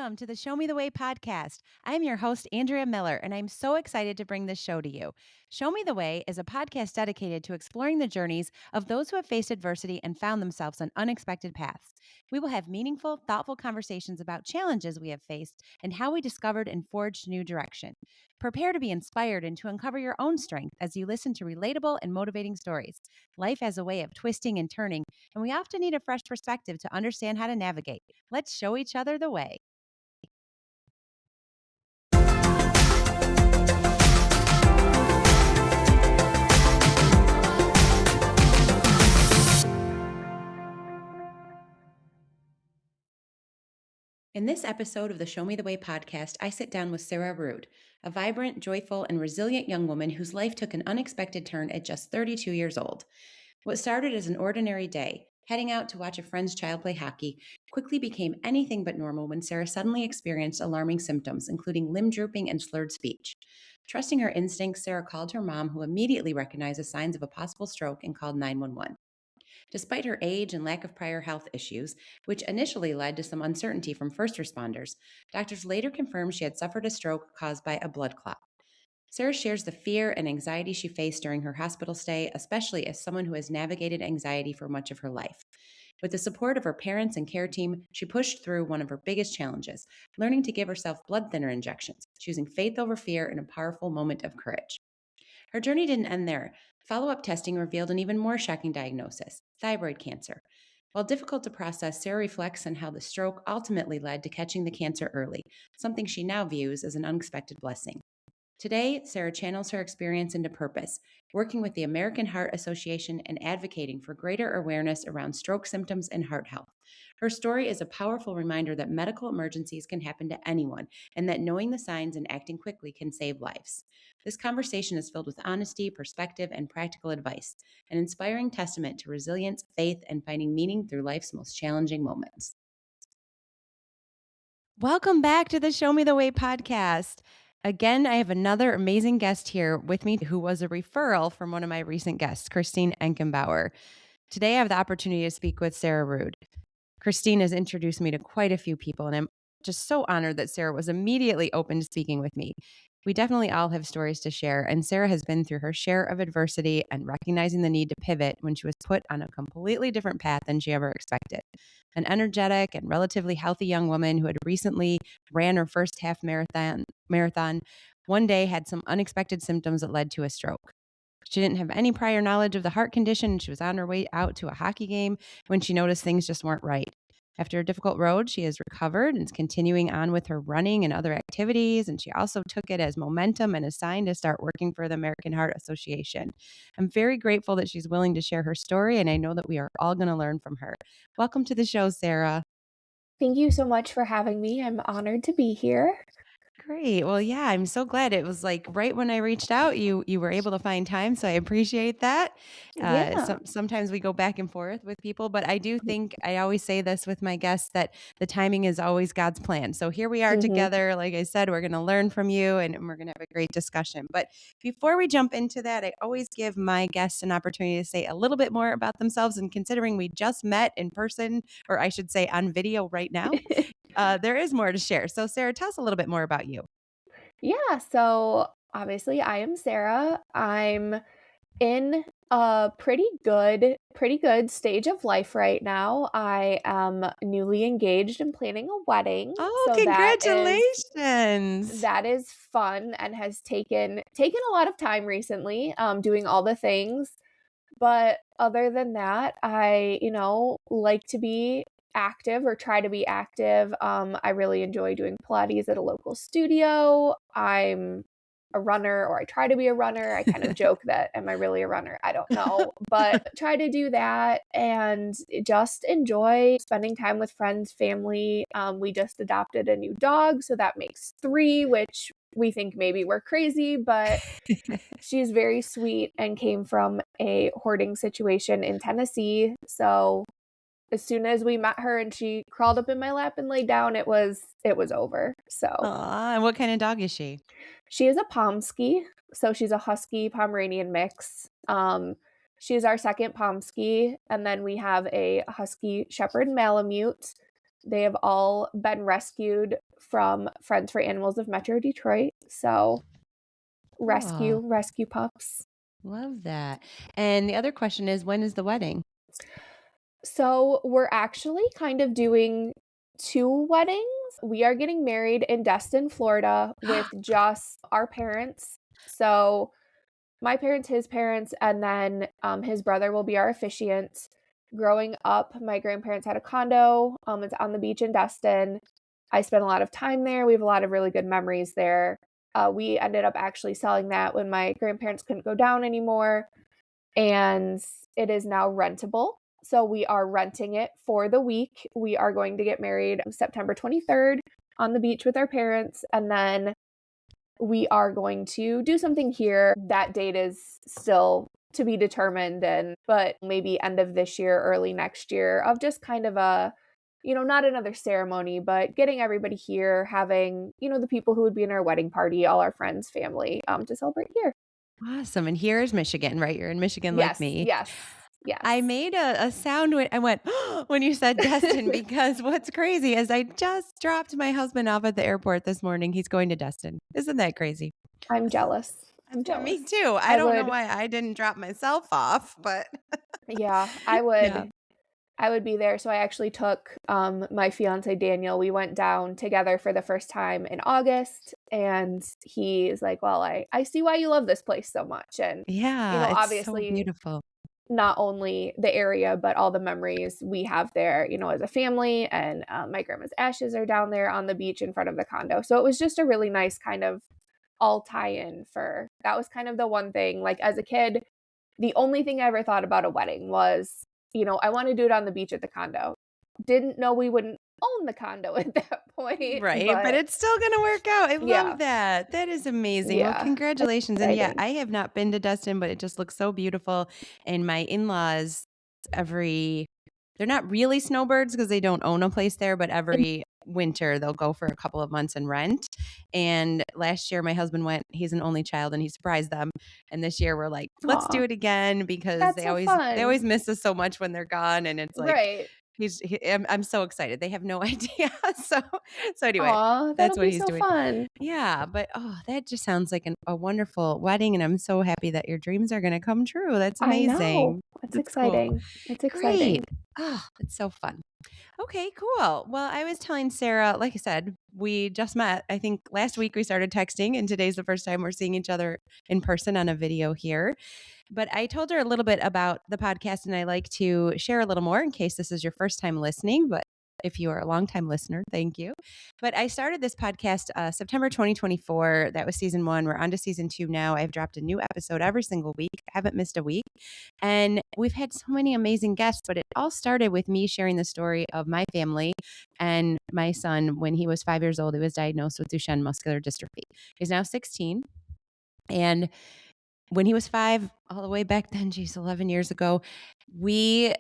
Welcome to the Show Me the Way podcast. I am your host, Andrea Miller, and I'm so excited to bring this show to you. Show Me the Way is a podcast dedicated to exploring the journeys of those who have faced adversity and found themselves on unexpected paths. We will have meaningful, thoughtful conversations about challenges we have faced and how we discovered and forged new direction. Prepare to be inspired and to uncover your own strength as you listen to relatable and motivating stories. Life has a way of twisting and turning, and we often need a fresh perspective to understand how to navigate. Let's show each other the way. In this episode of the Show Me the Way podcast, I sit down with Sarah Rood, a vibrant, joyful, and resilient young woman whose life took an unexpected turn at just 32 years old. What started as an ordinary day, heading out to watch a friend's child play hockey, quickly became anything but normal when Sarah suddenly experienced alarming symptoms, including limb drooping and slurred speech. Trusting her instincts, Sarah called her mom, who immediately recognized the signs of a possible stroke and called 911. Despite her age and lack of prior health issues, which initially led to some uncertainty from first responders, doctors later confirmed she had suffered a stroke caused by a blood clot. Sarah shares the fear and anxiety she faced during her hospital stay, especially as someone who has navigated anxiety for much of her life. With the support of her parents and care team, she pushed through one of her biggest challenges, learning to give herself blood thinner injections, choosing faith over fear in a powerful moment of courage. Her journey didn't end there. Follow-up testing revealed an even more shocking diagnosis: thyroid cancer. While difficult to process, Sarah reflects on how the stroke ultimately led to catching the cancer early, something she now views as an unexpected blessing. Today, Sarah channels her experience into purpose, working with the American Heart Association and advocating for greater awareness around stroke symptoms and heart health. Her story is a powerful reminder that medical emergencies can happen to anyone, and that knowing the signs and acting quickly can save lives. This conversation is filled with honesty, perspective, and practical advice, an inspiring testament to resilience, faith, and finding meaning through life's most challenging moments. Welcome back to the Show Me the Way podcast. Again, I have another amazing guest here with me who was a referral from one of my recent guests, Christine Enkenbauer. Today, I have the opportunity to speak with Sarah Rood. Christine has introduced me to quite a few people, and I'm just so honored that Sarah was immediately open to speaking with me. We definitely all have stories to share, and Sarah has been through her share of adversity and recognizing the need to pivot when she was put on a completely different path than she ever expected. An energetic and relatively healthy young woman who had recently ran her first half marathon one day had some unexpected symptoms that led to a stroke. She didn't have any prior knowledge of the heart condition, and she was on her way out to a hockey game when she noticed things just weren't right. After a difficult road, she has recovered and is continuing on with her running and other activities, and she also took it as momentum and a sign to start working for the American Heart Association. I'm very grateful that she's willing to share her story, and I know that we are all going to learn from her. Welcome to the show, Sarah. Thank you so much for having me. I'm honored to be here. Great. Well, yeah, I'm so glad. It was like right when I reached out, you were able to find time, so I appreciate that. Yeah. Sometimes we go back and forth with people, but I do think I always say this with my guests that the timing is always God's plan. So here we are Mhm. together. Like I said, we're going to learn from you, and we're going to have a great discussion. But before we jump into that, I always give my guests an opportunity to say a little bit more about themselves. And considering we just met in person, or I should say on video right now, there is more to share. So, Sarah, tell us a little bit more about you. Yeah, so obviously I am Sarah. I'm in a pretty good stage of life right now. I am newly engaged and planning a wedding. Oh, So congratulations. that is fun and has taken a lot of time recently, doing all the things. But other than that, I like to be active or try to be active. I really enjoy doing Pilates at a local studio. I'm a runner, or I try to be a runner. I kind of joke that, am I really a runner? I don't know, but try to do that and just enjoy spending time with friends, family. We just adopted a new dog, so that makes three, which we think maybe we're crazy, but she's very sweet and came from a hoarding situation in Tennessee. So as soon as we met her and she crawled up in my lap and laid down, it was over. So Aw, and what kind of dog is she? she is a Pomsky. So she's a Husky Pomeranian mix. She's our second Pomsky, and then we have a Husky Shepherd Malamute. They have all been rescued from Friends for Animals of Metro Detroit. So Cool. rescue pups. Love that. And the other question is, when is the wedding? So we're actually kind of doing 2 weddings. We are getting married in Destin, Florida with just our parents. So my parents, his parents, and then his brother will be our officiant. Growing up, my grandparents had a condo. It's on the beach in Destin. I spent a lot of time there. We have a lot of really good memories there. We ended up actually selling that when my grandparents couldn't go down anymore, and it is now rentable. So we are renting it for the week. We are going to get married September 23rd on the beach with our parents, and then we are going to do something here. That date is still to be determined, but maybe end of this year, early next year, of just kind of a, not another ceremony, but getting everybody here, having, the people who would be in our wedding party, all our friends, family, to celebrate here. Awesome. And here's Michigan, right? You're in Michigan like Yes, me. yes, I yes. made a sound when I went when you said Destin because what's crazy is I just dropped my husband off at the airport this morning. He's going to Destin. Isn't that crazy? I'm jealous. I'm Yeah, me jealous. too. I I don't know would, why I didn't drop myself off, but yeah, yeah. I would be there. So I actually took my fiance Daniel. We went down together for the first time in August, and he's like, "Well, I see why you love this place so much." And Yeah, it's so obviously beautiful. not only the area, but all the memories we have there, as a family. And my grandma's ashes are down there on the beach in front of the condo. So it was just a really nice kind of all tie-in for that. Was kind of the one thing, like as a kid, the only thing I ever thought about a wedding was, I want to do it on the beach at the condo. Didn't know we wouldn't own the condo at that point, Right, but but it's still gonna work out. I love yeah, that. That is amazing. Well, yeah, it's congratulations. And yeah, exciting. I have not been to Destin, but it just looks so beautiful. And my in-laws every they're not really snowbirds because they don't own a place there, but every winter they'll go for a couple of months and rent. And last year my husband went, he's an only child and he surprised them. And this year we're like, let's Aw, do it again because that's they so always fun. miss us so much when they're gone. And it's like Right. I'm so excited. They have no idea. So anyway, Aw, that's that'll what be he's so doing. fun. Yeah, but oh, that just sounds like a wonderful wedding, and I'm so happy that your dreams are going to come true. That's I know. amazing. It's That's cool. exciting. It's Great. exciting. Oh, it's so fun. Okay, cool. Well, I was telling Sarah, like I said, we just met. I think last week we started texting, and today's the first time we're seeing each other in person on a video here. But I told her a little bit about the podcast, and I like to share a little more in case this is your first time listening. But if you are a longtime listener, thank you. But I started this podcast September 2024. That was season 1. We're on to season 2 now. I've dropped a new episode every single week. I haven't missed a week. And we've had so many amazing guests, but it all started with me sharing the story of my family and my son. When he was 5 years old, he was diagnosed with Duchenne muscular dystrophy. He's now 16. And when he was 5, all the way back then, geez, 11 years ago, we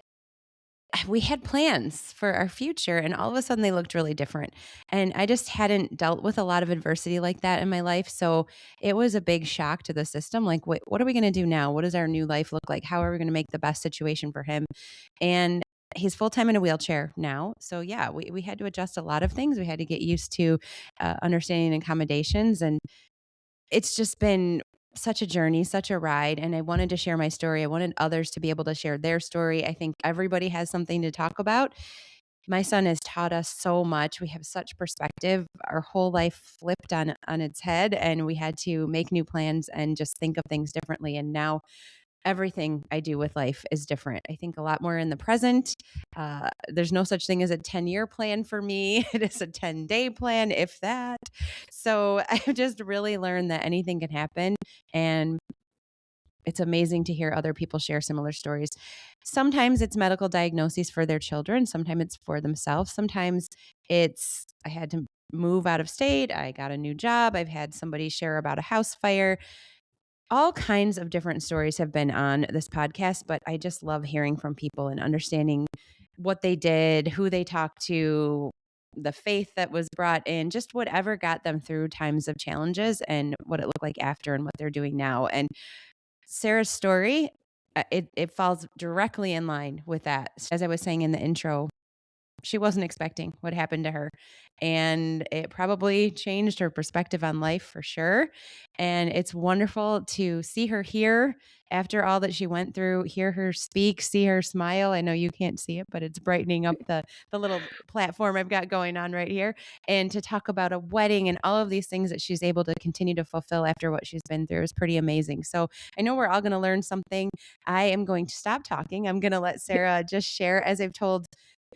had plans for our future, and all of a sudden they looked really different. And I just hadn't dealt with a lot of adversity like that in my life. So it was a big shock to the system. Like, what are we going to do now? What does our new life look like? How are we going to make the best situation for him? And he's full-time in a wheelchair now. So yeah, we had to adjust a lot of things. We had to get used to understanding accommodations. And it's just been such a journey, such a ride. And I wanted to share my story. I wanted others to be able to share their story. I think everybody has something to talk about. My son has taught us so much. We have such perspective. Our whole life flipped on its head, and we had to make new plans and just think of things differently. And now everything I do with life is different. I think a lot more in the present. There's no such thing as a 10-year plan for me. It is a 10-day plan, if that. So I've just really learned that anything can happen. And it's amazing to hear other people share similar stories. Sometimes it's medical diagnoses for their children. Sometimes it's for themselves. Sometimes it's, I had to move out of state. I got a new job. I've had somebody share about a house fire. All kinds of different stories have been on this podcast, but I just love hearing from people and understanding what they did, who they talked to, the faith that was brought in, just whatever got them through times of challenges and what it looked like after and what they're doing now. And Sarah's story, it falls directly in line with that. As I was saying in the intro, she wasn't expecting what happened to her. And it probably changed her perspective on life for sure. And it's wonderful to see her here after all that she went through, hear her speak, see her smile. I know you can't see it, but it's brightening up the little platform I've got going on right here. And to talk about a wedding and all of these things that she's able to continue to fulfill after what she's been through is pretty amazing. So I know we're all going to learn something. I am going to stop talking. I'm going to let Sarah just share, as I've told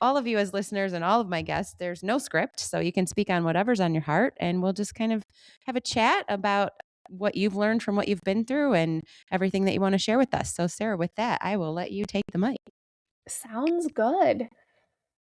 all of you as listeners and all of my guests, there's no script. So you can speak on whatever's on your heart, and we'll just kind of have a chat about what you've learned from what you've been through and everything that you want to share with us. So, Sarah, with that, I will let you take the mic. Sounds good.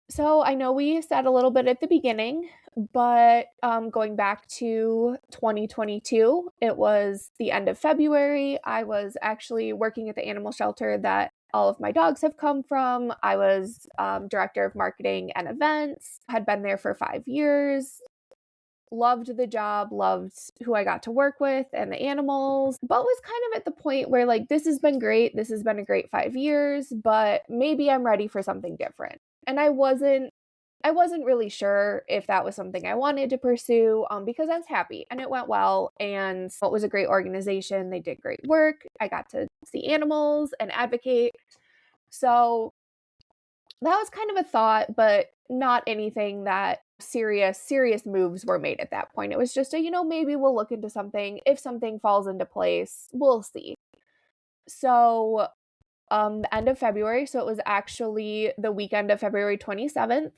So I know we said a little bit at the beginning, but going back to 2022, it was the end of February. I was actually working at the animal shelter that all of my dogs have come from. I was director of marketing and events, had been there for 5 years, loved the job, loved who I got to work with and the animals, but was kind of at the point where like, this has been great. This has been a great 5 years, but maybe I'm ready for something different. And I wasn't really sure if that was something I wanted to pursue because I was happy and it went well. And it was a great organization. They did great work. I got to see animals and advocate. So that was kind of a thought, but not anything that serious moves were made at that point. It was just maybe we'll look into something. If something falls into place, we'll see. So the end of February, so it was actually the weekend of February 27th,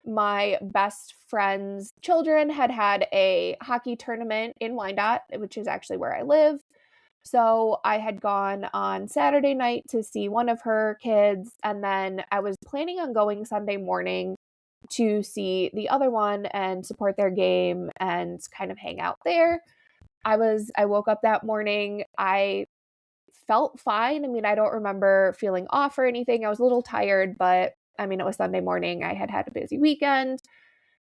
my best friend's children had a hockey tournament in Wyandotte, which is actually where I live. So I had gone on Saturday night to see one of her kids, and then I was planning on going Sunday morning to see the other one and support their game and kind of hang out there. I woke up that morning. I felt fine. I mean, I don't remember feeling off or anything. I was a little tired, but I mean, it was Sunday morning. I had had a busy weekend.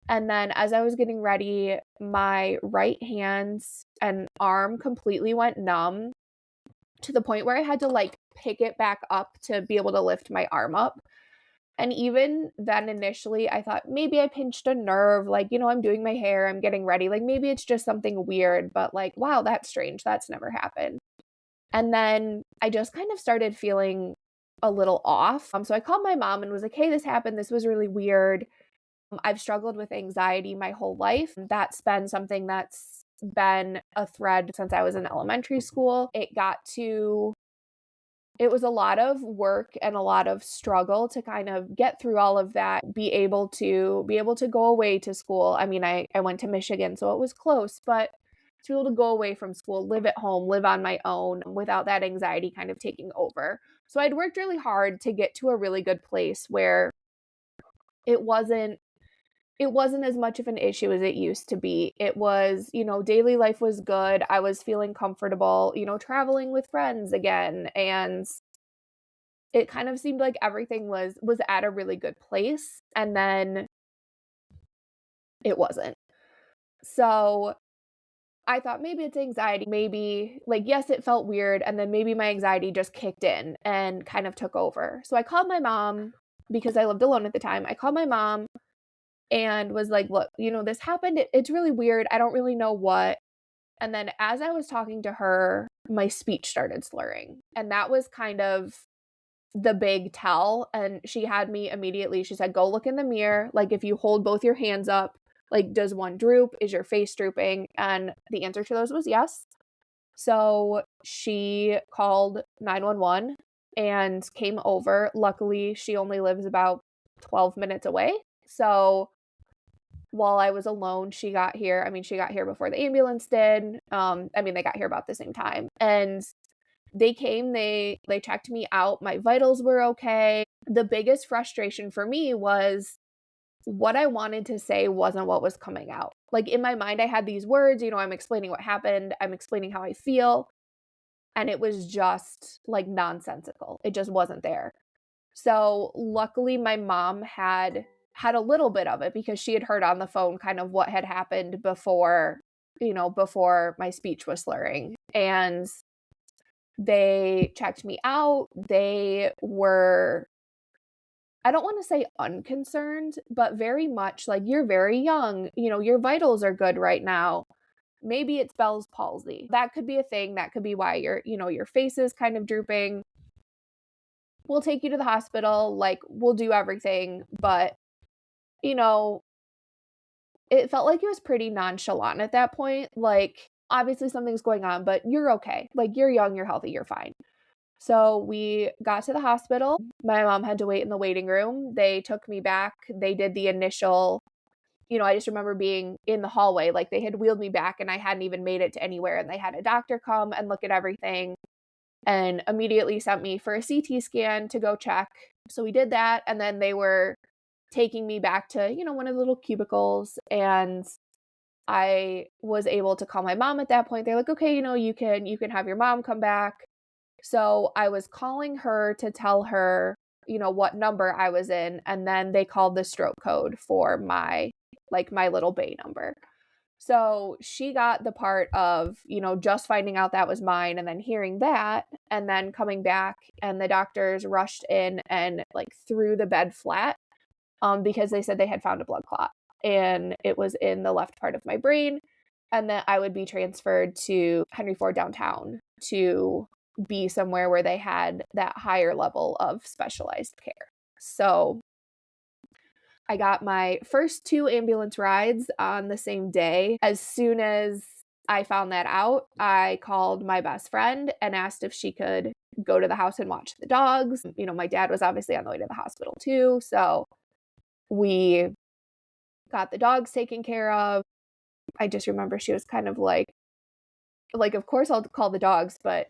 And then as I was getting ready, my right hand and arm completely went numb to the point where I had to like pick it back up to be able to lift my arm up. And even then, initially, I thought maybe I pinched a nerve. Like, I'm doing my hair, I'm getting ready. Like, maybe it's just something weird, but like, wow, that's strange. That's never happened. And then I just kind of started feeling a little off. So I called my mom and was like, hey, this happened. This was really weird. I've struggled with anxiety my whole life. That's been something that's been a thread since I was in elementary school. It was a lot of work and a lot of struggle to kind of get through all of that, be able to go away to school. I mean, I went to Michigan, so it was close, but to be able to go away from school, live at home, live on my own without that anxiety kind of taking over. So I'd worked really hard to get to a really good place where it wasn't as much of an issue as it used to be. It was, daily life was good. I was feeling comfortable, traveling with friends again. And it kind of seemed like everything was at a really good place. And then it wasn't. So I thought maybe it's anxiety. Maybe, like, yes, it felt weird. And then maybe my anxiety just kicked in and kind of took over. So I called my mom because I lived alone at the time. I called my mom and was like, look, this happened. It's really weird. I don't really know what. And then as I was talking to her, my speech started slurring. And that was kind of the big tell. And she had me immediately, she said, go look in the mirror. Like, if you hold both your hands up, like, does one droop? Is your face drooping? And the answer to those was yes. So she called 911 and came over. Luckily, she only lives about 12 minutes away. So while I was alone, she got here. I mean, she got here before the ambulance did. They got here about the same time. And they came, they checked me out. My vitals were okay. The biggest frustration for me was what I wanted to say wasn't what was coming out. Like, in my mind, I had these words, I'm explaining what happened. I'm explaining how I feel. And it was just like nonsensical. It just wasn't there. So luckily my mom had a little bit of it because she had heard on the phone kind of what had happened before my speech was slurring. And they checked me out. I don't wanna say unconcerned, but very much like, "You're very young, your vitals are good right now. Maybe it's Bell's palsy." That could be a thing, that could be why your face is kind of drooping. We'll take you to the hospital, like, we'll do everything, but, you know, it felt like it was pretty nonchalant at that point, like, obviously something's going on, but you're okay. Like, you're young, you're healthy, you're fine. So we got to the hospital. My mom had to wait in the waiting room. They took me back. They did the initial, I just remember being in the hallway, like they had wheeled me back and I hadn't even made it to anywhere. And they had a doctor come and look at everything and immediately sent me for a CT scan to go check. So we did that. And then they were taking me back to, one of the little cubicles. And I was able to call my mom at that point. They're like, okay, you can have your mom come back. So I was calling her to tell her, what number I was in, and then they called the stroke code for my little bay number. So she got the part of, just finding out that was mine and then hearing that and then coming back and the doctors rushed in and like threw the bed flat because they said they had found a blood clot and it was in the left part of my brain and that I would be transferred to Henry Ford downtown to be somewhere where they had that higher level of specialized care. So I got my first 2 ambulance rides on the same day. As soon as I found that out, I called my best friend and asked if she could go to the house and watch the dogs. My dad was obviously on the way to the hospital too, so we got the dogs taken care of. I just remember she was kind of like, of course I'll call the dogs, but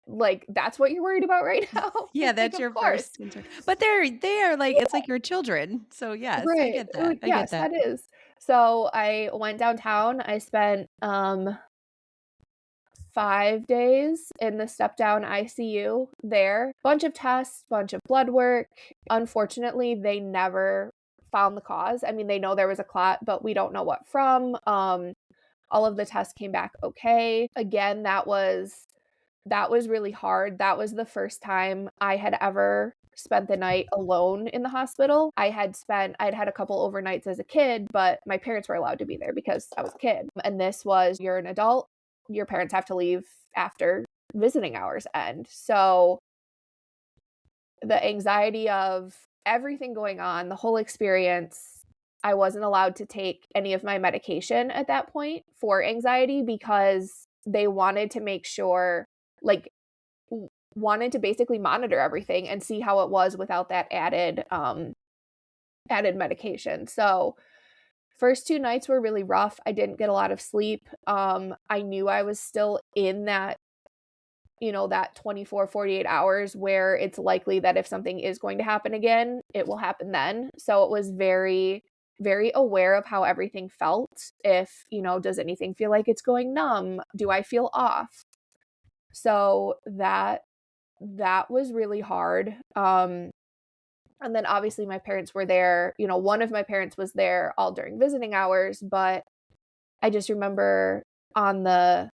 like, that's what you're worried about right now? Yeah, Like, that's of your course. first concern. But they are like it's like your children. So yes, I Right. get that. I get Yes, that. that is. So I went downtown. I spent 5 days in the step down ICU there. Bunch of tests, bunch of blood work. Unfortunately, they never found the cause. I mean, they know there was a clot, but we don't know what from. All of the tests came back okay. Again, that was really hard. That was the first time I had ever spent the night alone in the hospital. I'd had a couple overnights as a kid, but my parents were allowed to be there because I was a kid. And this was, you're an adult, your parents have to leave after visiting hours end. So the anxiety of everything going on, the whole experience, I wasn't allowed to take any of my medication at that point for anxiety because they wanted to make sure, like, wanted to basically monitor everything and see how it was without that added medication. So first 2 nights were really rough. I didn't get a lot of sleep. I knew I was still in that 24, 48 hours where it's likely that if something is going to happen again, it will happen then. So it was very, very aware of how everything felt. If, does anything feel like it's going numb? Do I feel off? So that was really hard. And then obviously my parents were there. One of my parents was there all during visiting hours, but I just remember so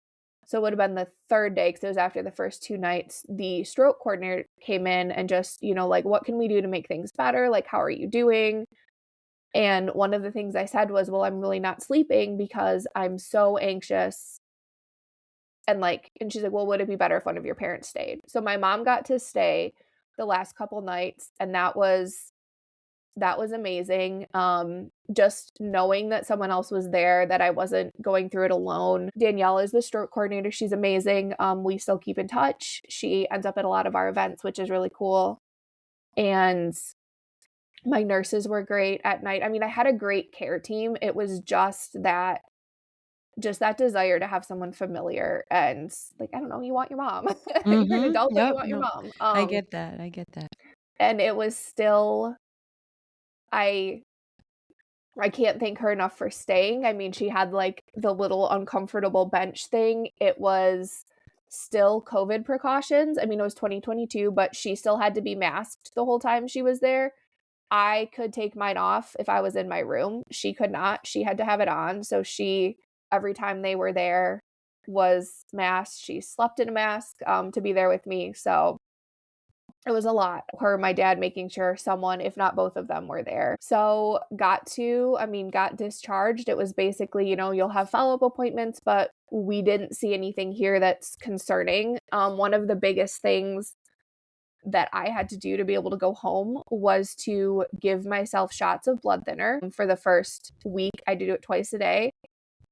it would have been the third day because it was after the first 2 nights, the stroke coordinator came in and just, like, what can we do to make things better? Like, how are you doing? And one of the things I said was, well, I'm really not sleeping because I'm so anxious. And she's like, well, would it be better if one of your parents stayed? So my mom got to stay the last couple nights, and that was amazing. Just knowing that someone else was there, that I wasn't going through it alone. Danielle is the stroke coordinator. She's amazing. We still keep in touch. She ends up at a lot of our events, which is really cool. And my nurses were great at night. I mean, I had a great care team. It was just that desire to have someone familiar and, like, I don't know, you want your mom. You're an Mhm. adult, but you Yep. want your No. mom. I get that. I get that. And it was still I I can't thank her enough for staying. I mean, she had, like, the little uncomfortable bench thing. It was still COVID precautions. I mean, it was 2022, but she still had to be masked the whole time she was there. I could take mine off if I was in my room. She could not. She had to have it on. So every time they were there, was masked. She slept in a mask to be there with me. So It was a lot. Her and my dad making sure someone, if not both of them, were there. So got discharged. It was basically, you'll have follow-up appointments, but we didn't see anything here that's concerning. One of the biggest things that I had to do to be able to go home was to give myself shots of blood thinner. For the first week, I had to do it twice a day.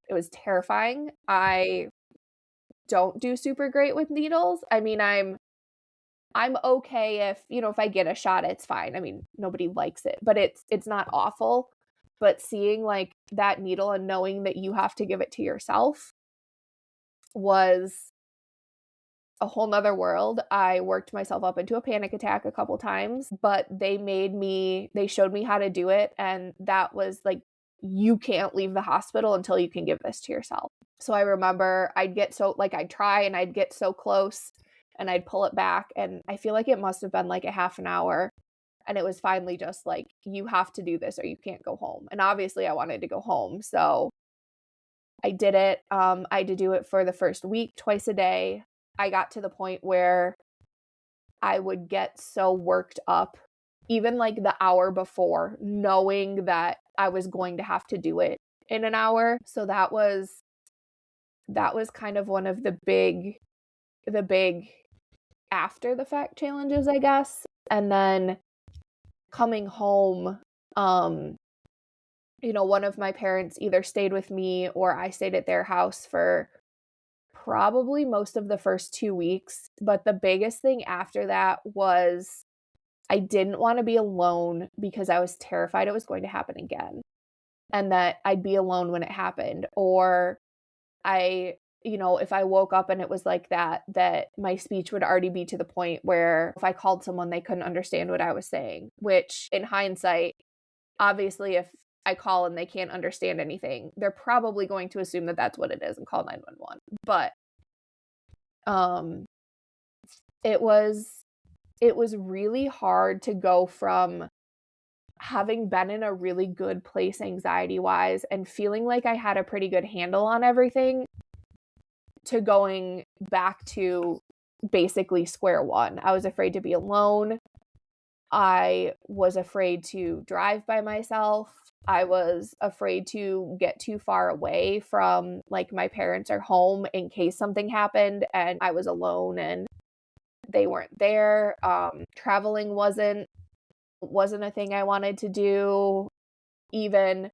It was terrifying. I don't do super great with needles. I mean, I'm okay if I get a shot, it's fine. I mean, nobody likes it, but it's not awful. But seeing like that needle and knowing that you have to give it to yourself was a whole nother world. I worked myself up into a panic attack a couple times, but they showed me how to do it. And that was like, you can't leave the hospital until you can give this to yourself. So I remember I'd try and I'd get so close and I'd pull it back. And I feel like it must have been like a half an hour. And it was finally just like, you have to do this or you can't go home. And obviously I wanted to go home. So I did it. I had to do it for the first week, twice a day. I got to the point where I would get so worked up, even like the hour before, knowing that I was going to have to do it in an hour. So that was kind of one of the big after the fact challenges, I guess. And then coming home, one of my parents either stayed with me or I stayed at their house for probably most of the first 2 weeks. But the biggest thing after that was I didn't want to be alone because I was terrified it was going to happen again and that I'd be alone when it happened. Or if I woke up and it was like that my speech would already be to the point where if I called someone, they couldn't understand what I was saying, which in hindsight, obviously, if I call and they can't understand anything, they're probably going to assume that that's what it is and call 911. But it was really hard to go from having been in a really good place anxiety-wise and feeling like I had a pretty good handle on everything to going back to basically square one. I was afraid to be alone. I was afraid to drive by myself. I was afraid to get too far away from like my parents or home in case something happened and I was alone and they weren't there. Traveling wasn't a thing I wanted to do. Even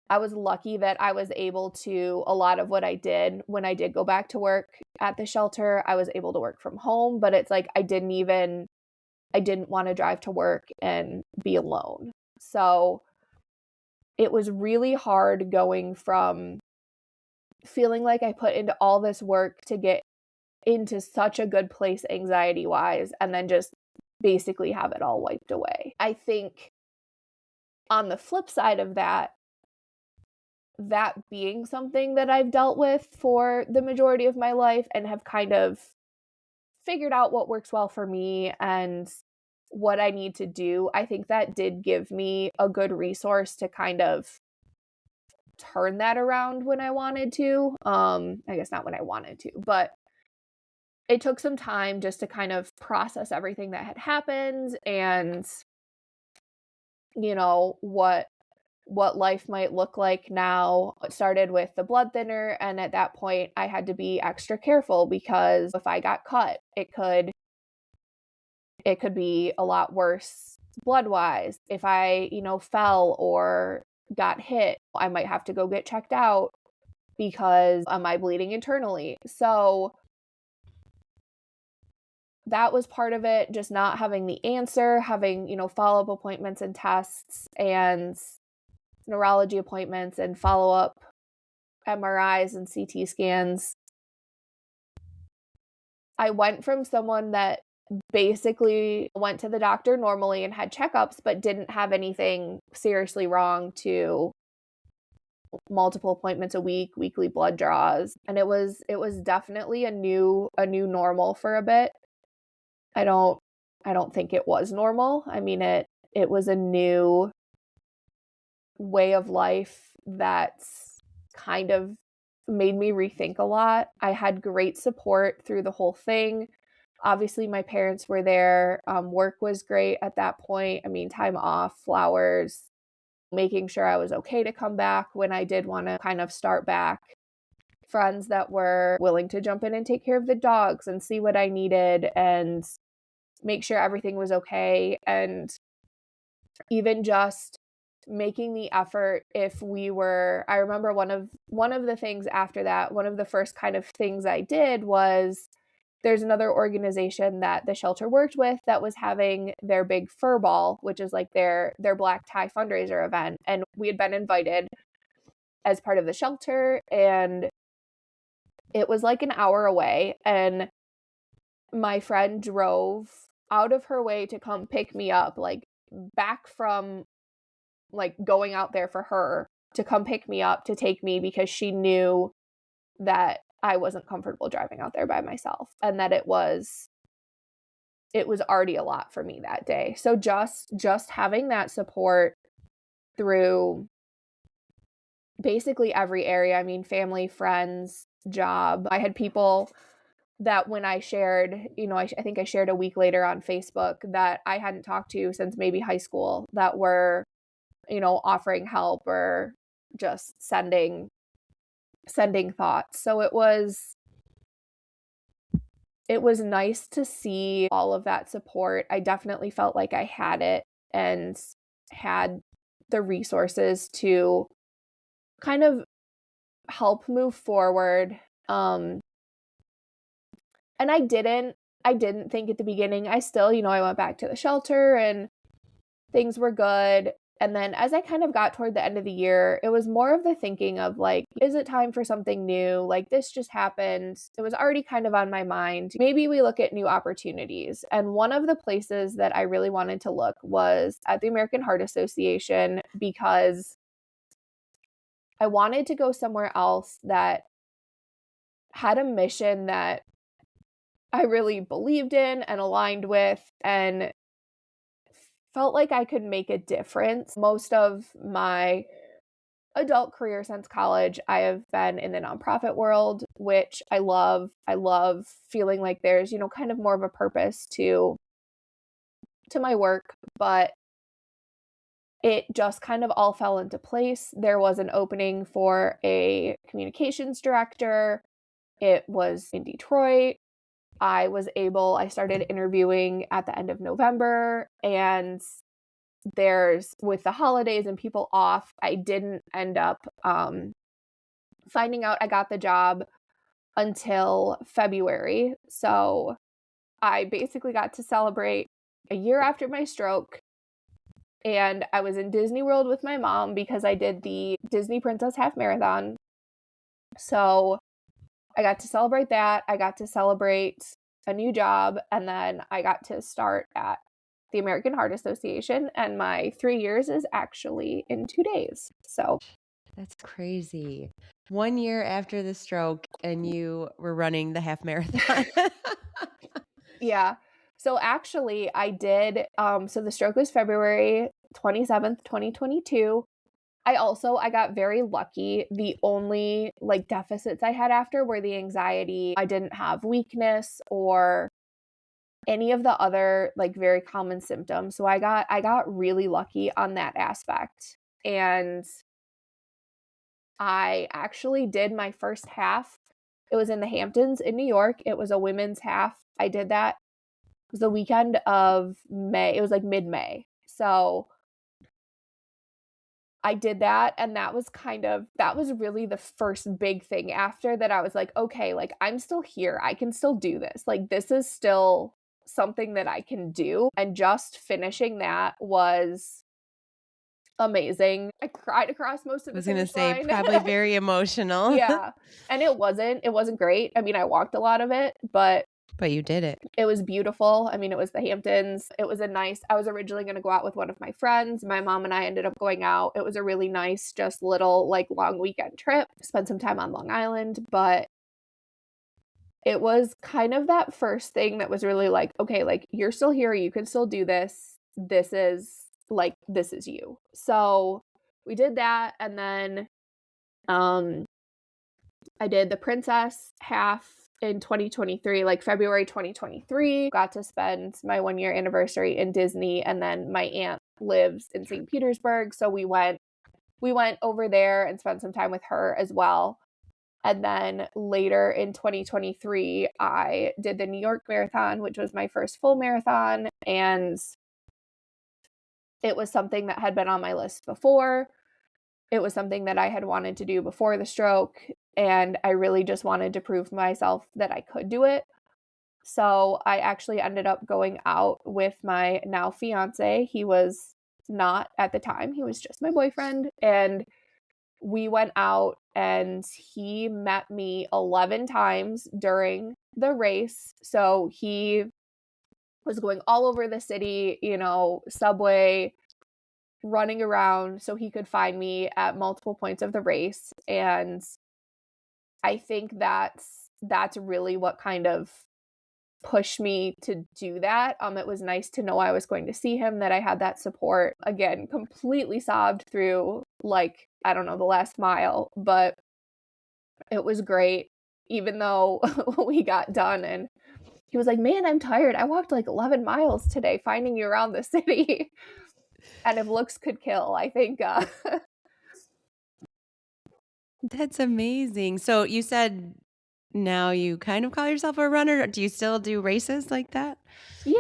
I was lucky that I was able to, a lot of what I did when I did go back to work at the shelter, I was able to work from home, but it's like I didn't want to drive to work and be alone. So it was really hard going from feeling like I put into all this work to get into such a good place anxiety-wise and then just basically have it all wiped away. I think on the flip side of that being something that I've dealt with for the majority of my life and have kind of figured out what works well for me and what I need to do, I think that did give me a good resource to kind of turn that around when I wanted to. I guess not when I wanted to, but it took some time just to kind of process everything that had happened and, what life might look like now. It started with the blood thinner, and at that point I had to be extra careful because if I got cut, it could be a lot worse blood-wise. If I, fell or got hit, I might have to go get checked out because am I bleeding internally? So that was part of it, just not having the answer, having, follow-up appointments and tests and neurology appointments and follow-up MRIs and CT scans. I went from someone that basically went to the doctor normally and had checkups but didn't have anything seriously wrong to multiple appointments a week, weekly blood draws, and it was definitely a new normal for a bit. I don't think it was normal. I mean, it was a new way of life that's kind of made me rethink a lot. I had great support through the whole thing. Obviously, my parents were there. Work was great at that point. I mean, time off, flowers, making sure I was okay to come back when I did want to kind of start back. Friends that were willing to jump in and take care of the dogs and see what I needed and make sure everything was okay. And even just making the effort if we were, I remember one of the things after that, one of the first kind of things I did was, there's another organization that the shelter worked with that was having their big fur ball, which is like their black tie fundraiser event. And we had been invited as part of the shelter, and it was like an hour away. And my friend drove out of her way to come pick me up, like back from like going out there for her to come pick me up to take me, because she knew that I wasn't comfortable driving out there by myself, and that it was already a lot for me that day. So just having that support through basically every area. I mean, family, friends, job. I had people that when I shared, I think I shared a week later on Facebook, that I hadn't talked to since maybe high school, that were, offering help or just sending thoughts. So it was nice to see all of that support. I definitely felt like I had it and had the resources to kind of help move forward. And I didn't think at the beginning. I still, I went back to the shelter and things were good. And then as I kind of got toward the end of the year, it was more of the thinking of like, is it time for something new? Like, this just happened. It was already kind of on my mind. Maybe we look at new opportunities. And one of the places that I really wanted to look was at the American Heart Association, because I wanted to go somewhere else that had a mission that I really believed in and aligned with, and felt like I could make a difference. Most of my adult career since college, I have been in the nonprofit world, which I love. I love feeling like there's, kind of more of a purpose to my work, but it just kind of all fell into place. There was an opening for a communications director. It was in Detroit. I started interviewing at the end of November, and with the holidays and people off, I didn't end up finding out I got the job until February. So I basically got to celebrate a year after my stroke, and I was in Disney World with my mom because I did the Disney Princess Half Marathon. So I got to celebrate that. I got to celebrate a new job, and then I got to start at the American Heart Association, and my 3 years is actually in 2 days. So that's crazy. 1 year after the stroke, and you were running the half marathon. yeah. So actually I did, so the stroke was February 27th, 2022. I got very lucky. The only like deficits I had after were the anxiety. I didn't have weakness or any of the other like very common symptoms. So I got really lucky on that aspect. And I actually did my first half. It was in the Hamptons in New York. It was a women's half. I did that. It was the weekend of May. It was like mid-May. So I did that, and that was really the first big thing after that. I was like, okay, like I'm still here. I can still do this. Like this is still something that I can do. And just finishing that was amazing. I cried across most of I the was going to finish say line. probably very emotional. Yeah. And it wasn't great. I mean, I walked a lot of it, but you did it. it was beautiful. I mean, it was the Hamptons. It was I was originally going to go out with one of my friends. My mom and I ended up going out. It was a really nice, just little like long weekend trip. Spent some time on Long Island, but it was kind of that first thing that was really like, okay, like you're still here. You can still do this. This is you. So we did that. And then, I did the princess half in 2023, like February 2023. Got to spend my 1-year anniversary in Disney, and then my aunt lives in St. Petersburg, so we went over there and spent some time with her as well. And then later in 2023, I did the New York Marathon, which was my first full marathon, and it was something that had been on my list before. It was something that I had wanted to do before the stroke, and I really just wanted to prove myself that I could do it. So I actually ended up going out with my now fiance. He was not at the time, he was just my boyfriend, and we went out and he met me 11 times during the race. So he was going all over the city, subway, running around so he could find me at multiple points of the race. And I think that's really what kind of pushed me to do that. It was nice to know I was going to see him, that I had that support. Again, completely sobbed through, like, I don't know, the last mile, but it was great, even though we got done and he was like, "Man, I'm tired. I walked like 11 miles today finding you around the city." And if looks could kill, I think, That's amazing. So you said now you kind of call yourself a runner. Do you still do races like that? yeah,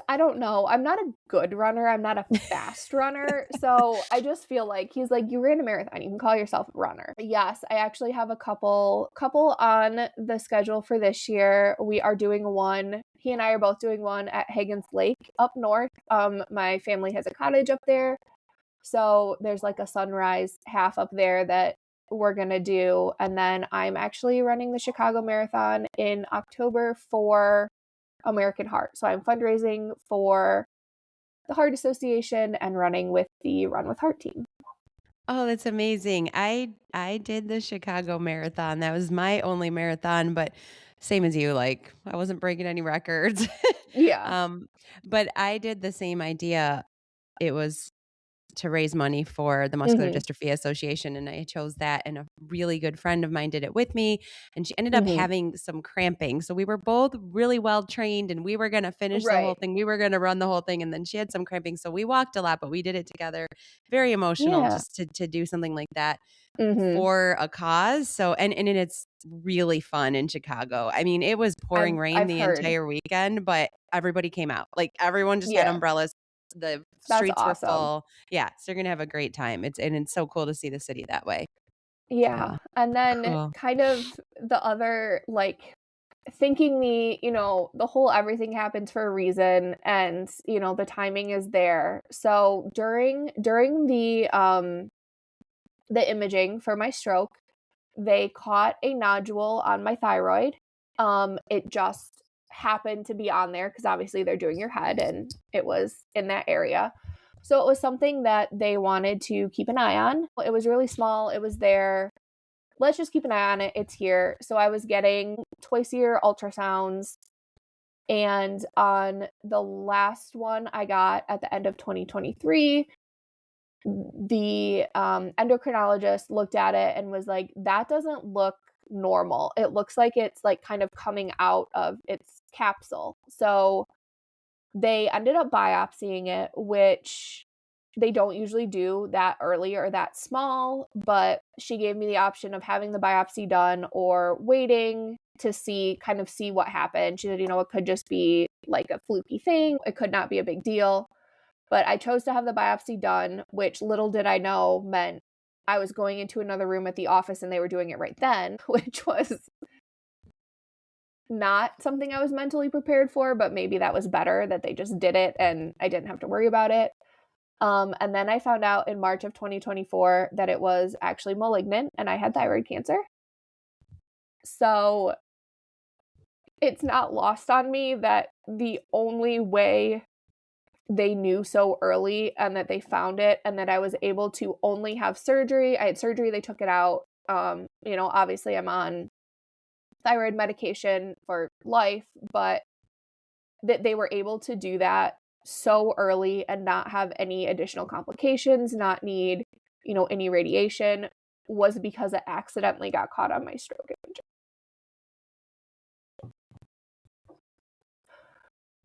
I don't know. I'm not a good runner. I'm not a fast runner. So I just feel like he's like, "You ran a marathon. You can call yourself a runner." Yes, I actually have a couple on the schedule for this year. We are doing one. He and I are both doing one at Higgins Lake up north. My family has a cottage up there. So there's like a sunrise half up there that we're going to do. And then I'm actually running the Chicago Marathon in October for American Heart. So I'm fundraising for the Heart Association and running with the Run with Heart team. Oh, that's amazing. I did the Chicago Marathon. That was my only marathon, but same as you, like I wasn't breaking any records. Yeah. um, but I did the same idea. It was to raise money for the Muscular Mhm. Dystrophy Association, and I chose that, and a really good friend of mine did it with me, and she ended up Mhm. having some cramping, so we were both really well trained, and we were gonna finish the whole Right. thing, we were gonna run the whole thing, and then she had some cramping, so we walked a lot, but we did it together. Very emotional Yeah. just to do something like that Mhm. for a cause, so and it's really fun in Chicago. I mean, it was pouring rain I've the heard. entire weekend, but everybody came out, like, everyone just had Yeah. umbrellas, the That's streets were awesome. full. Yeah, so you're gonna have a great time. It's so cool to see the city that way. Yeah. So, And then cool. kind of the other, like, thinking the whole everything happens for a reason, and, the timing is there. So during the imaging for my stroke, they caught a nodule on my thyroid. It just happened to be on there because obviously they're doing your head and it was in that area. So it was something that they wanted to keep an eye on. It was really small, it was there. Let's just keep an eye on it. It's here. So I was getting twice a year ultrasounds. And on the last one I got at the end of 2023, the endocrinologist looked at it and was like, "That doesn't look normal. It looks like it's like kind of coming out of its capsule." So they ended up biopsying it, which they don't usually do that early or that small, but she gave me the option of having the biopsy done or waiting to see what happened. She said, it could just be like a fluky thing. It could not be a big deal. But I chose to have the biopsy done, which little did I know meant I was going into another room at the office and they were doing it right then, which was not something I was mentally prepared for, but maybe that was better that they just did it and I didn't have to worry about it. And then I found out in March of 2024 that it was actually malignant and I had thyroid cancer. So it's not lost on me that the only way they knew so early and that they found it and that I was able to only have surgery. I had surgery, they took it out. Obviously I'm on thyroid medication for life, but that they were able to do that so early and not have any additional complications, not need, any radiation, was because it accidentally got caught on my stroke image.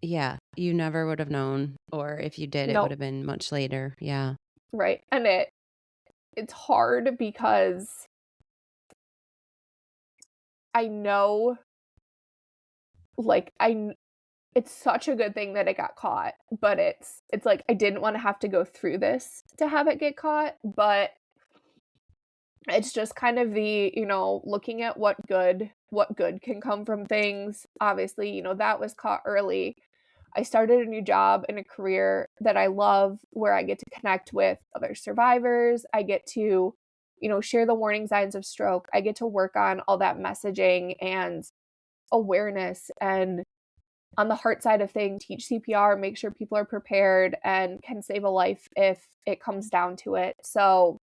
Yeah, you never would have known, or if you did, it would Nope. have been much later. Yeah. Right. And it's hard because I know, like, it's such a good thing that it got caught, but it's like I didn't wanna have to go through this to have it get caught, but it's just kind of looking at what good can come from things. Obviously, that was caught early. I started a new job and a career that I love where I get to connect with other survivors. I get to, share the warning signs of stroke. I get to work on all that messaging and awareness, and on the heart side of things, teach CPR, make sure people are prepared and can save a life if it comes down to it. So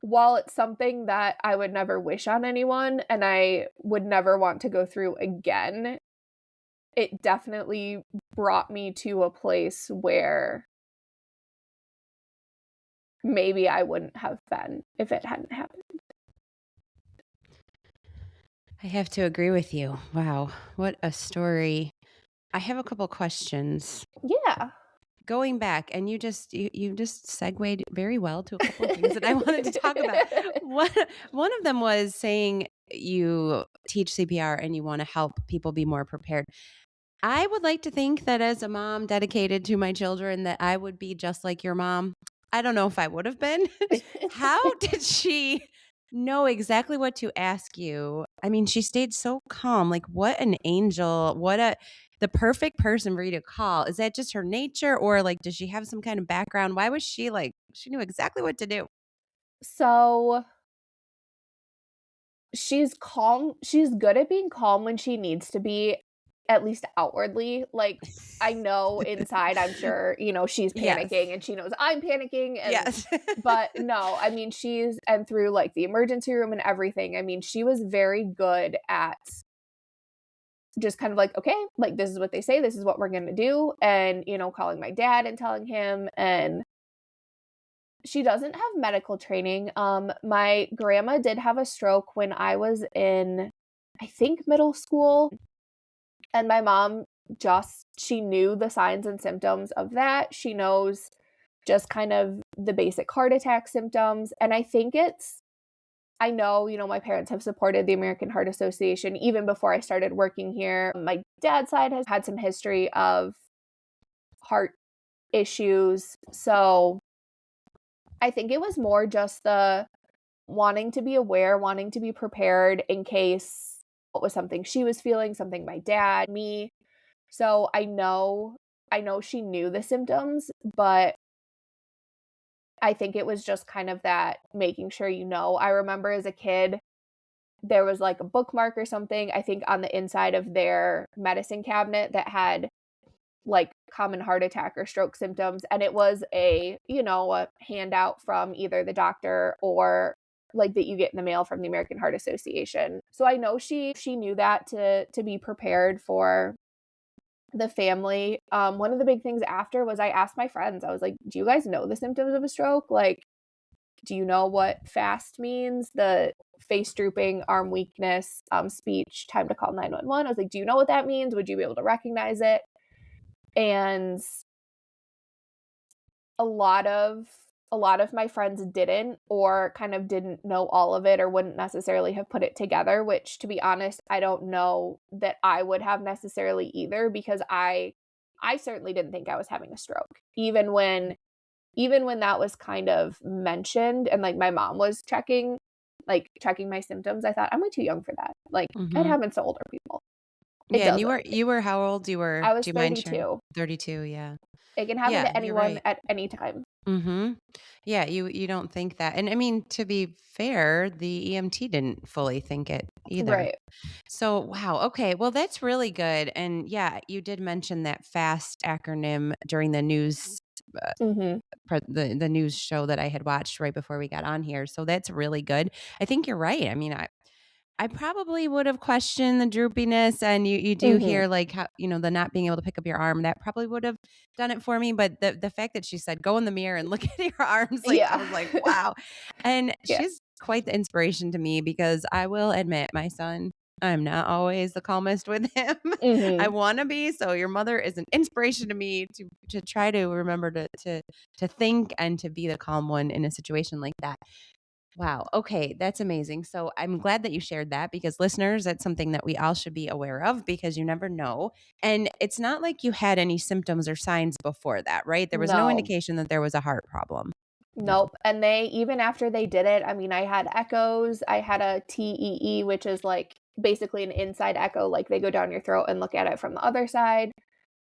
while it's something that I would never wish on anyone and I would never want to go through again, it definitely brought me to a place where maybe I wouldn't have been if it hadn't happened. I have to agree with you. Wow, what a story. I have a couple questions. Yeah. Going back, and you just segued very well to a couple of things that I wanted to talk about. One one of them was saying you teach CPR and you want to help people be more prepared. I would like to think that as a mom dedicated to my children that I would be just like your mom. I don't know if I would have been. How did she know exactly what to ask you? I mean, she stayed so calm. Like what an angel. The perfect person for you to call. Is that just her nature or like does she have some kind of background? Why was she like she knew exactly what to do? So she's calm. She's good at being calm when she needs to be, at least outwardly. Like, I know inside, I'm sure, she's Yes. panicking and she knows I'm panicking. Yes. But no, I mean, and through like the emergency room and everything, I mean, she was very good at just kind of like, okay, like, this is what they say, this is what we're going to do. And, calling my dad and telling him. And she doesn't have medical training. My grandma did have a stroke when I was in, I think, middle school, and my mom she knew the signs and symptoms of that. She knows just kind of the basic heart attack symptoms, and I know, my parents have supported the American Heart Association even before I started working here. My dad's side has had some history of heart issues, so I think it was more just the wanting to be aware, wanting to be prepared in case what was something she was feeling, something my dad, me. So I know she knew the symptoms, but I think it was just kind of that making sure I remember as a kid, there was like a bookmark or something, I think on the inside of their medicine cabinet that had like common heart attack or stroke symptoms, and it was a handout from either the doctor or like that you get in the mail from the American Heart Association. So I know she knew that to be prepared for the family. One of the big things after was I asked my friends, I was like, do you guys know the symptoms of a stroke? Like, do you know what FAST means? The face drooping, arm weakness, speech, time to call 911. I was like, do you know what that means? Would you be able to recognize it? And a lot of my friends didn't, or kind of didn't know all of it, or wouldn't necessarily have put it together, which, to be honest, I don't know that I would have necessarily either, because I certainly didn't think I was having a stroke. Even when that was kind of mentioned and like my mom was checking my symptoms, I thought I'm way too young for that. Like, it Mhm. happens to older people. It Yeah, and you doesn't. were you were how old? I was Do you mind sharing? 32. 32, yeah. It can happen Yeah, to you're anyone right. at any time. Mhm. Yeah, you don't think that. And I mean, to be fair, the EMT didn't fully think it either. Right. So, wow, okay. Well, that's really good. And yeah, you did mention that FAST acronym during the news uh, Mhm. the news show that I had watched right before we got on here. So that's really good. I think you're right. I mean, I probably would have questioned the droopiness, and you do Mhm. hear like how the not being able to pick up your arm, that probably would have done it for me, but the fact that she said, "Go in the mirror and look at your arms," like, I Yeah. was like, "Wow." And Yeah. she's quite the inspiration to me because I will admit my son I'm not always the calmest with him. I Mhm. wanna be, so your mother is an inspiration to me to try to remember to think and to be the calm one in a situation like that. Wow, okay, that's amazing. So I'm glad that you shared that because listeners, that's something that we all should be aware of because you never know. And it's not like you had any symptoms or signs before that, right? There was no No. indication that there was a heart problem. No. Nope, and they even after they did it, I mean, I had echoes, I had a TEE, which is, like, basically an inside echo, like, they go down your throat and look at it from the other side.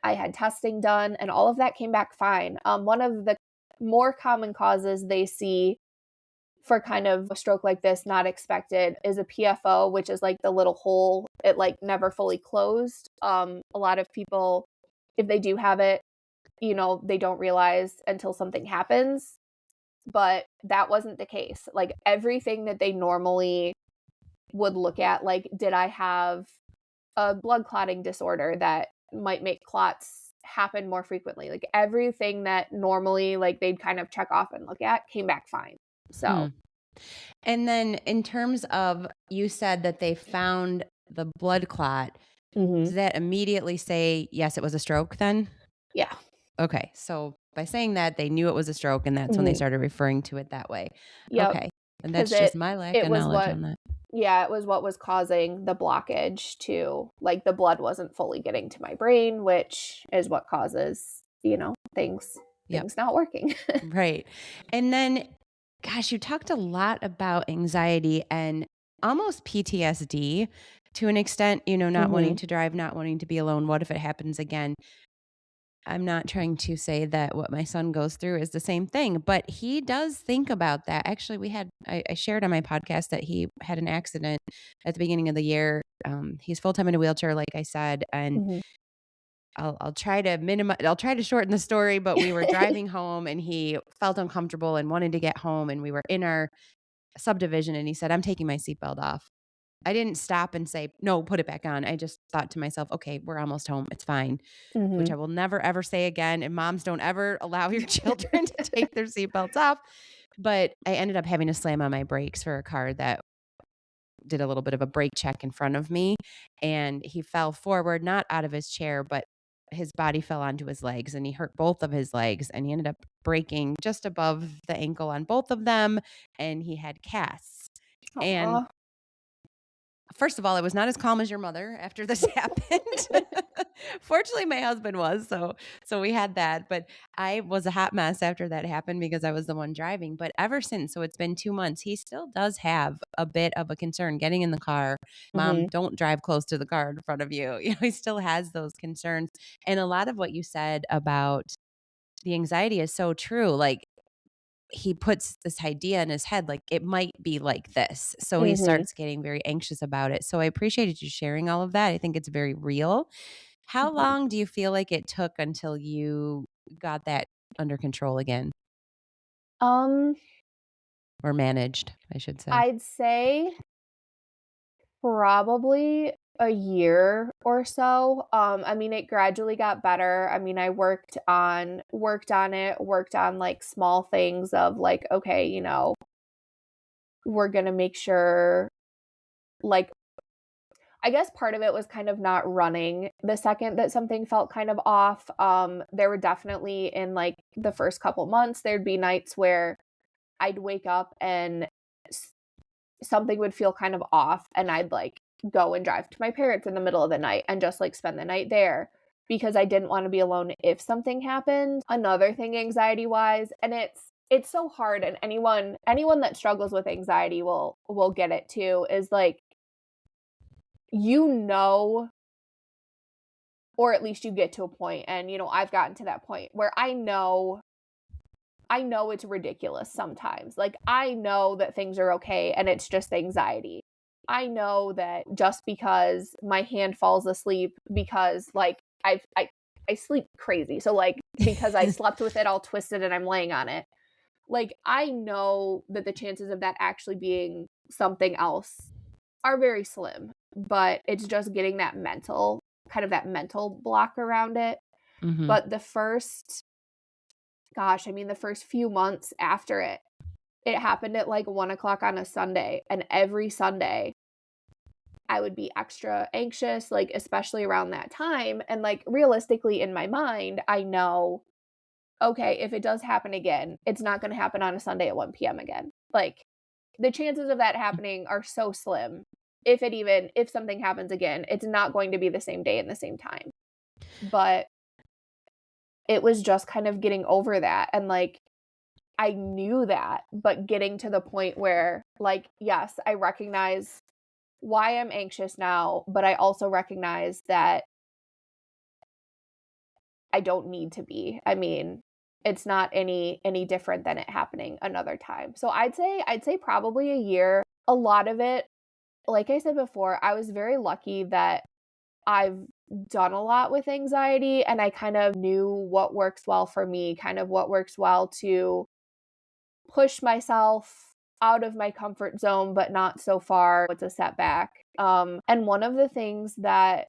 I had testing done, and all of that came back fine. One of the more common causes they see for kind of a stroke like this, not expected, is a PFO, which is, like, the little hole, it, like, never fully closed. A lot of people, if they do have it, they don't realize until something happens, but that wasn't the case. Like, everything that they normally would look at, like, did I have a blood clotting disorder that might make clots happen more frequently? Like, everything that normally, like, they'd kind of check off and look at came back fine. Hmm. So, And then in terms of you said that they found the blood clot, mhm, does that immediately say, yes, it was a stroke then? yeah, Okay. So by saying that, they knew it was a stroke and that's when they mhm, started referring to it that way. yep, Okay. And because that's just my lack it of was knowledge what on that. yeah, it was what was causing the blockage to like, the blood wasn't fully getting to my brain, which is what causes, Yep. things not working. Right. And then, gosh, you talked a lot about anxiety and almost PTSD to an extent, not wanting Mhm, to drive, not wanting to be alone. What if it happens again? I'm not trying to say that what my son goes through is the same thing, but he does think about that. Actually, I shared on my podcast that he had an accident at the beginning of the year. He's full time in a wheelchair, like I said, and mhm. I'll try to minimize. I'll try to shorten the story. But we were driving home, and he felt uncomfortable and wanted to get home, and we were in our subdivision, and he said, "I'm taking my seatbelt off." I didn't stop and say, "No, put it back on." I just thought to myself, "Okay, we're almost home. It's fine." Which Mhm. I will never ever say again, and moms don't ever allow your children to take their seatbelts off. But I ended up having to slam on my brakes for a car that did a little bit of a brake check in front of me, and he fell forward, not out of his chair, but his body fell onto his legs, and he hurt both of his legs, and he ended up breaking just above the ankle on both of them, and he had casts. And Aw. first of all, I was not as calm as your mother after this happened. Fortunately, my husband was, so we had that, but I was a hot mess after that happened because I was the one driving, but ever since, so it's been 2 months, he still does have a bit of a concern getting in the car. "Mom, Mhm, don't drive close to the car in front of you." He still has those concerns, and a lot of what you said about the anxiety is so true, like, he puts this idea in his head, like, it might be like this. So he mhm, starts getting very anxious about it. So I appreciated you sharing all of that. I think it's very real. How mhm. long do you feel like it took until you got that under control again Um, or managed, I should say? I'd say probably a year or so. I mean, it gradually got better. I mean, I worked on it, worked on, like, small things of, like, okay, we're gonna make sure, like, I guess part of it was kind of not running the second that something felt kind of off. There were definitely in, like, the first couple months, there'd be nights where I'd wake up and s something would feel kind of off, and I'd, like, go and drive to my parents in the middle of the night and just, like, spend the night there because I didn't wanna be alone if something happened. Another thing anxiety-wise, and it's so hard, and anyone that struggles with anxiety will get it too, is, like, you know or at least you get to a point, and, I've gotten to that point where I know it's ridiculous sometimes. Like, I know that things are okay and it's just anxiety. I know that just because my hand falls asleep because, like, I sleep crazy, so, like, because I slept with it all twisted and I'm laying on it, like, I know that the chances of that actually being something else are very slim, but it's just getting that mental block around it. Mhm. But the first few months after it happened at, like, 1 o'clock on a Sunday, and every Sunday, I would be extra anxious, like, especially around that time, and, like, realistically in my mind, I know, okay, if it does happen again, it's not gonna happen on a Sunday at 1 p.m. again. Like, the chances of that happening are so slim. If something happens again, it's not going to be the same day and the same time. But it was just kind of getting over that, and, like, I knew that, but getting to the point where, like, yes, I recognize why I'm anxious now, but I also recognize that I don't need to be. I mean, it's not any different than it happening another time. So I'd say probably a year. A lot of it, like I said before, I was very lucky that I've done a lot with anxiety, and I kind of knew what works well for me, kind of what works well to push myself out of my comfort zone, but not so far it's a setback. And one of the things that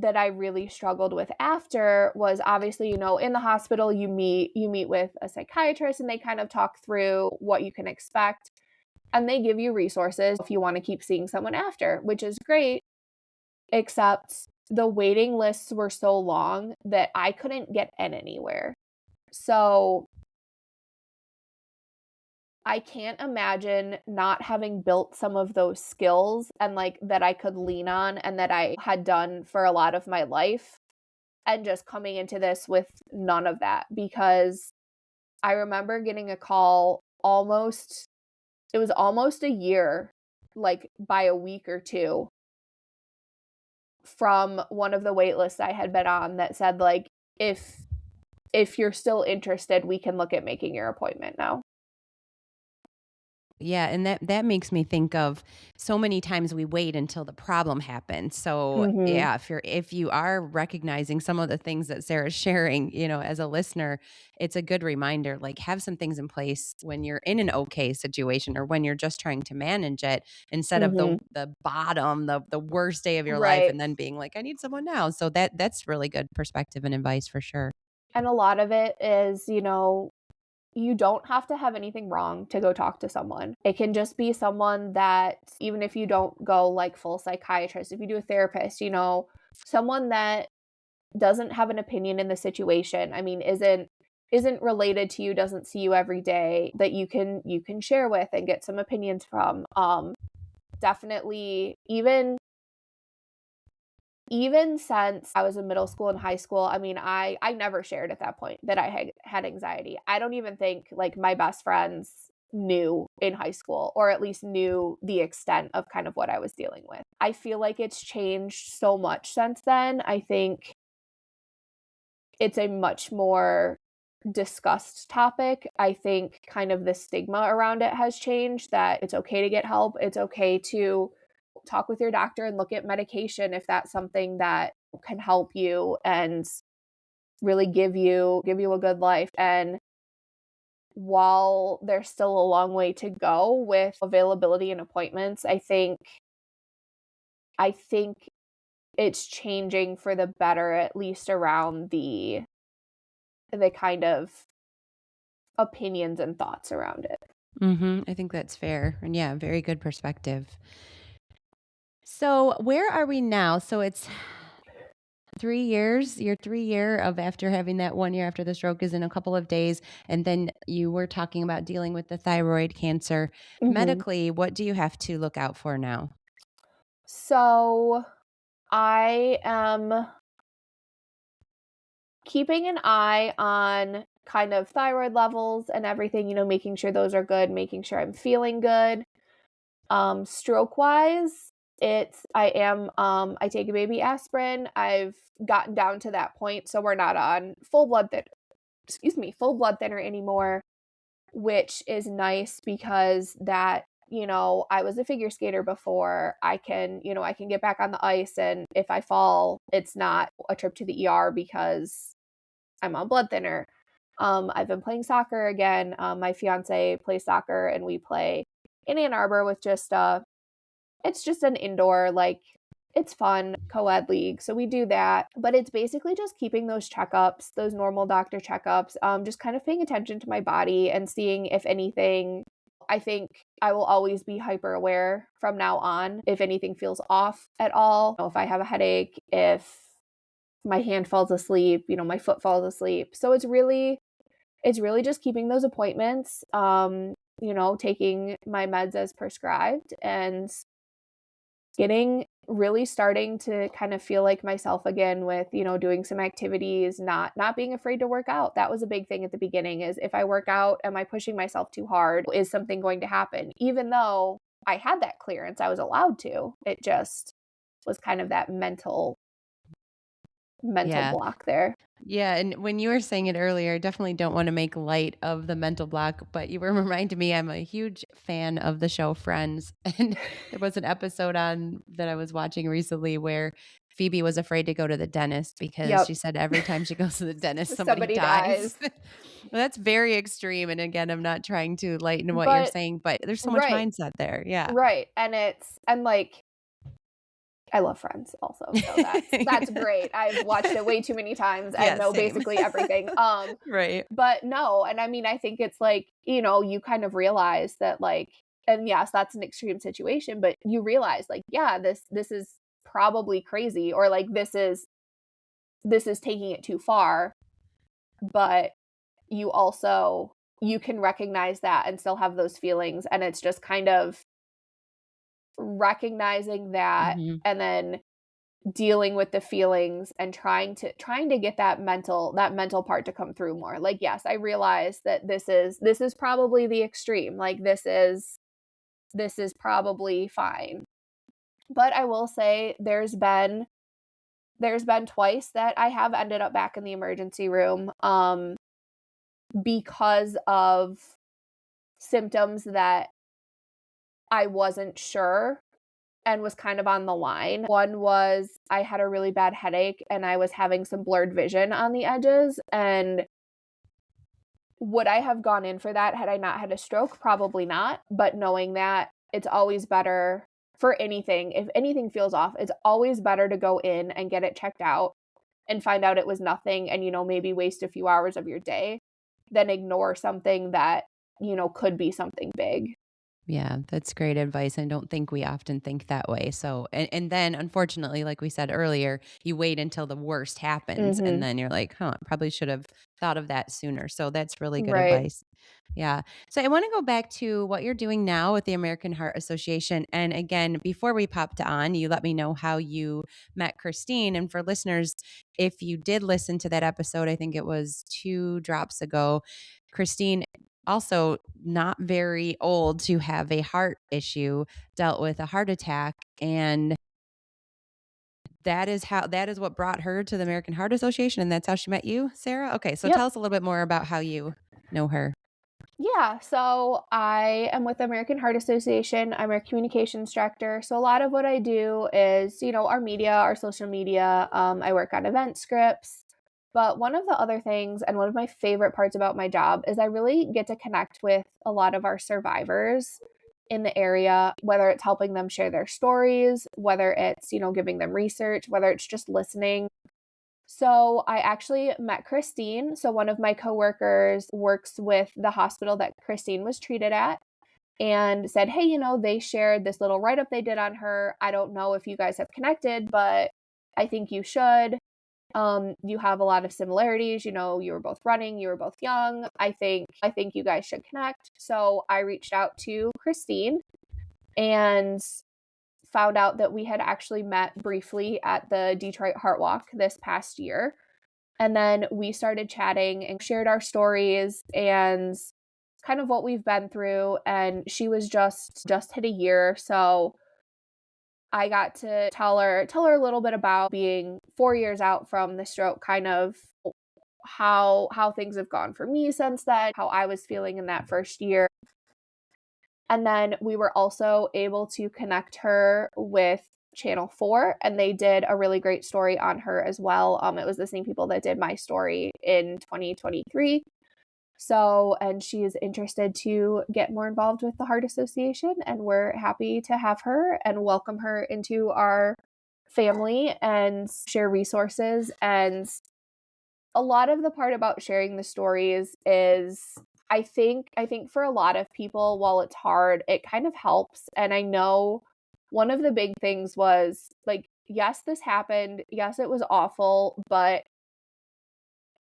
I really struggled with after was, obviously, in the hospital you meet with a psychiatrist, and they kind of talk through what you can expect, and they give you resources if you want to keep seeing someone after, which is great, except the waiting lists were so long that I couldn't get in anywhere. So I can't imagine not having built some of those skills, and, like, that I could lean on and that I had done for a lot of my life, and just coming into this with none of that, because I remember getting a call it was almost a year, like, by a week or 2, from one of the wait lists I had been on that said, like, "If you're still interested, we can look at making your appointment now." Yeah, and that makes me think of so many times we wait until the problem happens. So, Mhm. yeah, if you are recognizing some of the things that Sarah's sharing, as a listener, it's a good reminder, like, have some things in place when you're in an okay situation, or when you're just trying to manage it, instead of Mhm. the worst day of your life, Right. and then being like, I need someone now. So that's really good perspective and advice for sure. And a lot of it is, you don't have to have anything wrong to go talk to someone. It can just be someone that, even if you don't go like full psychiatrist, if you do a therapist, someone that doesn't have an opinion in the situation. I mean, isn't related to you, doesn't see you every day, that you can share with and get some opinions from. Definitely, even since I was in middle school and high school, I mean, I never shared at that point that I had anxiety. I don't even think, like, my best friends knew in high school, or at least knew the extent of kind of what I was dealing with. I feel like it's changed so much since then. I think it's a much more discussed topic. I think kind of the stigma around it has changed, that it's okay to get help. It's okay to talk with your doctor and look at medication if that's something that can help you and really give you a good life. And while there's still a long way to go with availability and appointments, I think it's changing for the better, at least around the kind of opinions and thoughts around it. I think that's fair. And yeah, very good perspective. So, where are we now? So it's 3 years. Your 3 year of after having that 1 year after the stroke is in a couple of days. And then you were talking about dealing with the thyroid cancer. Mhm. Medically, what do you have to look out for now? So, I am keeping an eye on kind of thyroid levels and everything, making sure those are good, making sure I'm feeling good. Stroke wise, I take a baby aspirin. I've gotten down to that point, so we're not on full blood thinner anymore, which is nice, because that, I was a figure skater before. I can get back on the ice, and if I fall, it's not a trip to the ER because I'm on blood thinner. I've been playing soccer again. My fiance plays soccer, and we play in Ann Arbor with it's just an indoor, like, it's fun co-ed league. So we do that, but it's basically just keeping those checkups, those normal doctor checkups, just kind of paying attention to my body and seeing if anything. I think I will always be hyper aware from now on if anything feels off at all. If I have a headache, if my hand falls asleep, my foot falls asleep. So it's really just keeping those appointments, taking my meds as prescribed and starting to kind of feel like myself again with, doing some activities, not being afraid to work out. That was a big thing at the beginning, is if I work out, am I pushing myself too hard? Is something going to happen? Even though I had that clearance, I was allowed to. It just was kind of that mental Yeah. block there. Yeah, and when you were saying it earlier, I definitely don't want to make light of the mental block, but you were reminding me I'm a huge fan of the show Friends. And there was an episode on that I was watching recently where Phoebe was afraid to go to the dentist because Yep. she said every time she goes to the dentist, somebody Somebody dies. dies. Well, that's very extreme. And again, I'm not trying to lighten what you're But saying, but there's so much right, mindset there. Yeah. right. And like, I love Friends also, so that's great. I've watched it way too many times and Yeah, know same. basically everything. Right. But no, and I mean, I think it's like, you kind of realize that, like, and yes, that's an extreme situation, but you realize, like, yeah, this is probably crazy, or like this is taking it too far, but you can recognize that and still have those feelings, and it's just kind of recognizing that Hmm. and then dealing with the feelings and trying to get that mental part to come through more. Like, yes, I realize that this is probably the extreme. Like, this is probably fine. But I will say there's been twice that I have ended up back in the emergency room because of symptoms that I wasn't sure and was kind of on the line. One was I had a really bad headache and I was having some blurred vision on the edges. And would I have gone in for that had I not had a stroke? Probably not. But knowing that, it's always better for anything. If anything feels off, it's always better to go in and get it checked out and find out it was nothing and, maybe waste a few hours of your day than ignore something that, could be something big. Yeah, that's great advice. I don't think we often think that way. So, and then unfortunately, like we said earlier, you wait until the worst happens and Mhm. then you're like, huh, probably should have thought of that sooner. So that's really good Right. advice. Yeah. So I want to go back to what you're doing now with the American Heart Association. And again, before we popped on, you let me know how you met Christine. And for listeners, if you did listen to that episode, I think it was 2 drops ago, Christine, also not very old to have a heart issue, dealt with a heart attack, and that is what brought her to the American Heart Association, and that's how she met you, Sarah? Okay, so Yep. tell us a little bit more about how you know her. Yeah, so I am with the American Heart Association. I'm a communications director. So a lot of what I do is, our media, our social media. I work on event scripts. But one of the other things, and one of my favorite parts about my job, is I really get to connect with a lot of our survivors in the area, whether it's helping them share their stories, whether it's, giving them research, whether it's just listening. So I actually met Christine. So one of my coworkers works with the hospital that Christine was treated at and said, hey, they shared this little write up they did on her. I don't know if you guys have connected, but I think you should. You have a lot of similarities. You were both running, you were both young. I think you guys should connect. So I reached out to Christine and found out that we had actually met briefly at the Detroit Heart Walk this past year. And then we started chatting and shared our stories and kind of what we've been through. And she was just hit a year. So I got to tell her a little bit about being 4 years out from the stroke, kind of how things have gone for me since then, how I was feeling in that first year. And then we were also able to connect her with Channel 4, and they did a really great story on her as well. It was the same people that did my story in 2023. So, and she is interested to get more involved with the Heart Association, and we're happy to have her and welcome her into our family and share resources. And a lot of the part about sharing the stories is I think for a lot of people, while it's hard, it kind of helps. And I know one of the big things was like, yes, this happened. Yes, it was awful, but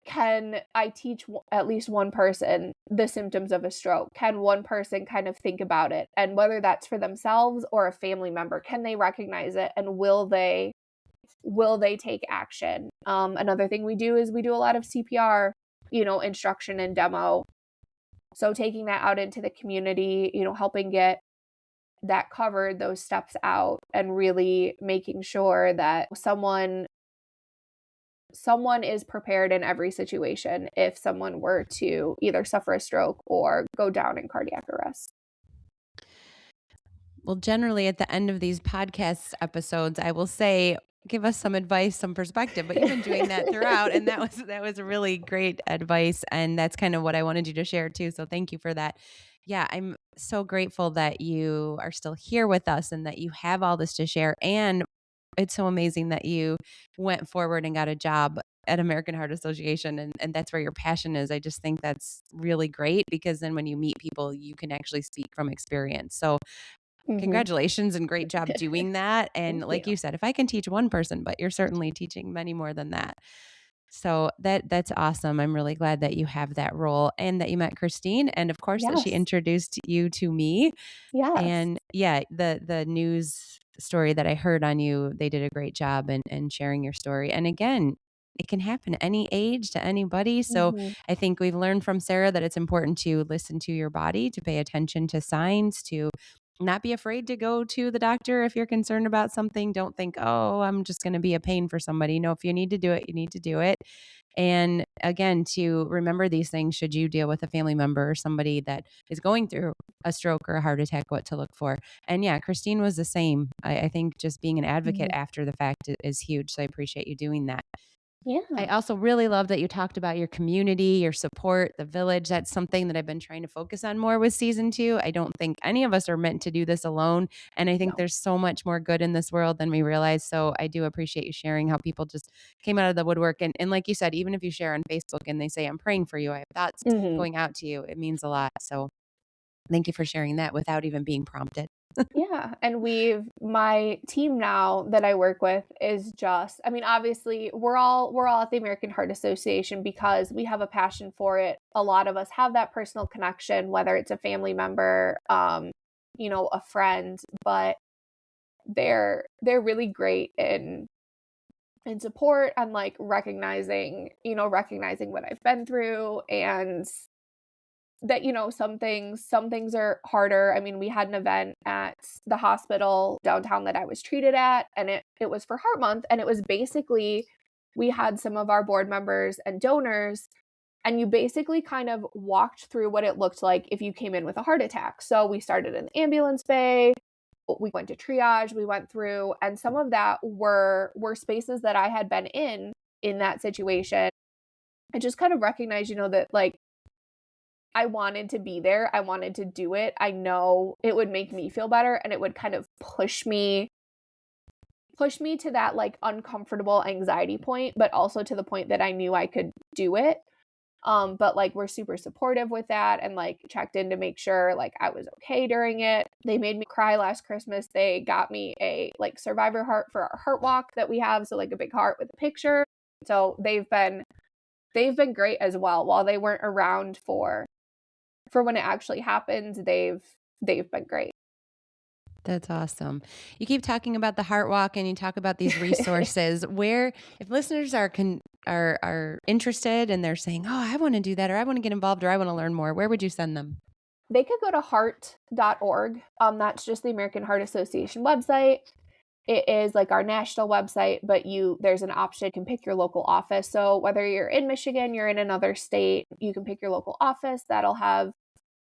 can I teach at least one person the symptoms of a stroke? Can one person kind of think about it? And whether that's for themselves or a family member, can they recognize it and will they take action? Another thing we do is we do a lot of CPR, instruction and demo. So taking that out into the community, helping get that covered, those steps out, and really making sure that someone is prepared in every situation if someone were to either suffer a stroke or go down in cardiac arrest. Well, generally at the end of these podcast episodes, I will say, give us some advice, some perspective, but you've been doing that throughout. And that was really great advice. And that's kind of what I wanted you to share too. So thank you for that. Yeah, I'm so grateful that you are still here with us and that you have all this to share. And it's so amazing that you went forward and got a job at American Heart Association, and that's where your passion is. I just think that's really great because then when you meet people, you can actually speak from experience. So Mhm. congratulations and great job doing that. And Thank you. like you said, if I can teach one person, but you're certainly teaching many more than that. So that's awesome. I'm really glad that you have that role and that you met Christine and of course that she Yes. introduced you to me. Yes. And yeah, the news story that I heard on you, they did a great job in sharing your story. And again, it can happen any age to anybody. So Mhm. I think we've learned from Sarah that it's important to listen to your body, to pay attention to signs, to not be afraid to go to the doctor if you're concerned about something. Don't think, oh, I'm just going to be a pain for somebody. No, if you need to do it, you need to do it. And again, to remember these things should you deal with a family member or somebody that is going through a stroke or a heart attack, what to look for. And yeah, Christine was the same. I think just being an advocate Mhm. after the fact is huge. So I appreciate you doing that. I Yeah. also really love that you talked about your community, your support, the village. That's something that I've been trying to focus on more with season 2. I don't think any of us are meant to do this alone. And I think No. there's so much more good in this world than we realize. So I do appreciate you sharing how people just came out of the woodwork. And like you said, even if you share on Facebook and they say, I'm praying for you, I have thoughts Mhm. going out to you, it means a lot. So thank you for sharing that without even being prompted. Yeah, and my team now that I work with is just, I mean, obviously we're all at the American Heart Association because we have a passion for it. A lot of us have that personal connection, whether it's a family member, a friend, but they're really great in support and like recognizing what I've been through, and that, some things are harder. I mean, we had an event at the hospital downtown that I was treated at, and it was for Heart Month, and it was basically we had some of our board members and donors, and you basically kind of walked through what it looked like if you came in with a heart attack. So we started in the ambulance bay, we went to triage, we went through, and some of that were spaces that I had been in that situation. I just kind of recognized, that like I wanted to be there. I wanted to do it. I know it would make me feel better, and it would kind of push me to that like uncomfortable anxiety point, but also to the point that I knew I could do it. But like we're super supportive with that, and like checked in to make sure like I was okay during it. They made me cry last Christmas. They got me a like survivor heart for our heart walk that we have, so like a big heart with a picture. So they've been great as well. While they weren't around for when it actually happens, they've been great. That's awesome. You keep talking about the Heart Walk and you talk about these resources. Where, if listeners are interested and they're saying, "Oh, I want to do that," or "I want to get involved," or "I want to learn more," where would you send them? They could go to heart.org. That's just the American Heart Association website. It is like our national website, but there's an option, you can pick your local office. So whether you're in Michigan, you're in another state, you can pick your local office that'll have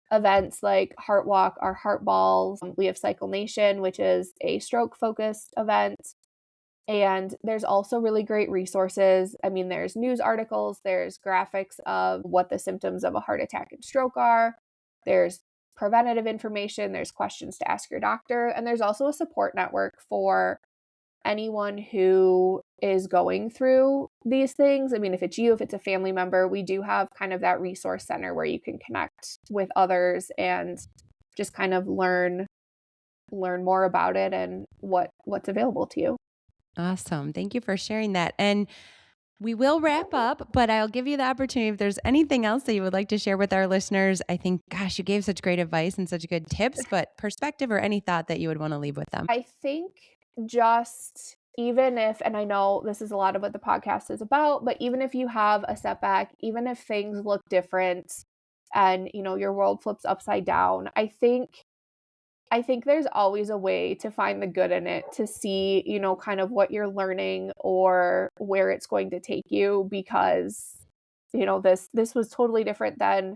events like Heart Walk, our Heart Balls. We have Cycle Nation, which is a stroke focused event. And there's also really great resources. I mean, there's news articles, there's graphics of what the symptoms of a heart attack and stroke are, there's preventative information, there's questions to ask your doctor, and there's also a support network for anyone who is going through these things. I mean, if it's you, if it's a family member, we do have kind of that resource center where you can connect with others and just kind of learn more about it and what's available to you. Awesome. Thank you for sharing that. And we will wrap up, but I'll give you the opportunity if there's anything else that you would like to share with our listeners. I think, gosh, you gave such great advice and such good tips, but perspective or any thought that you would want to leave with them. I think just even if, and I know this is a lot of what the podcast is about, but even if you have a setback, even if things look different and, your world flips upside down, I think there's always a way to find the good in it, to see, kind of what you're learning or where it's going to take you, because, this was totally different than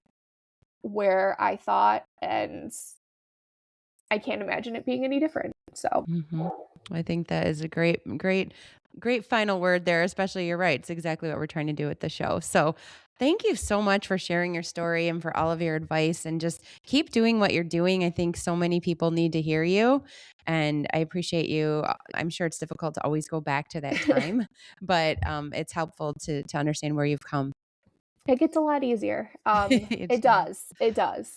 where I thought, and I can't imagine it being any different. So, Mhm. I think that is a great final word there, especially you're right. It's exactly what we're trying to do with the show. So, thank you so much for sharing your story and for all of your advice and just keep doing what you're doing. I think so many people need to hear you and I appreciate you. I'm sure it's difficult to always go back to that time, but it's helpful to understand where you've come. it gets a lot easier. It It does. does. It does.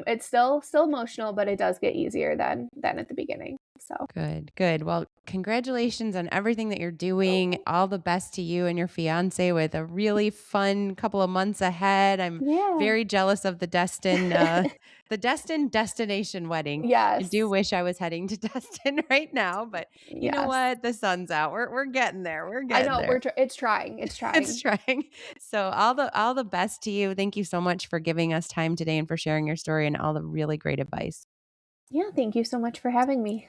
It's still emotional, but it does get easier than at the beginning. So, Good, good. Well, congratulations on everything that you're doing. All the best to you and your fiance with a really fun couple of months ahead. I'm yeah. very jealous of the destined destination wedding. I Yes. do wish I was heading to Destin right now, but you know Yes. what? The sun's out. We're getting there. We're I getting know there. it's trying. It's It's trying. trying. So all the best to you. Thank you so much for giving us time today and for sharing your story and all the really great advice. Yeah, thank you so much for having me.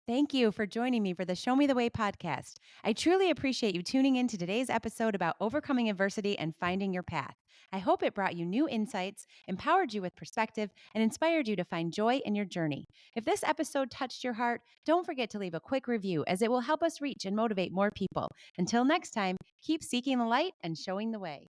Thank you for joining me for the Show Me the Way podcast. I truly appreciate you tuning in to today's episode about overcoming adversity and finding your path. I hope it brought you new insights, empowered you with perspective, and inspired you to find joy in your journey. If this episode touched your heart, don't forget to leave a quick review as it will help us reach and motivate more people. Until next time, keep seeking the light and showing the way.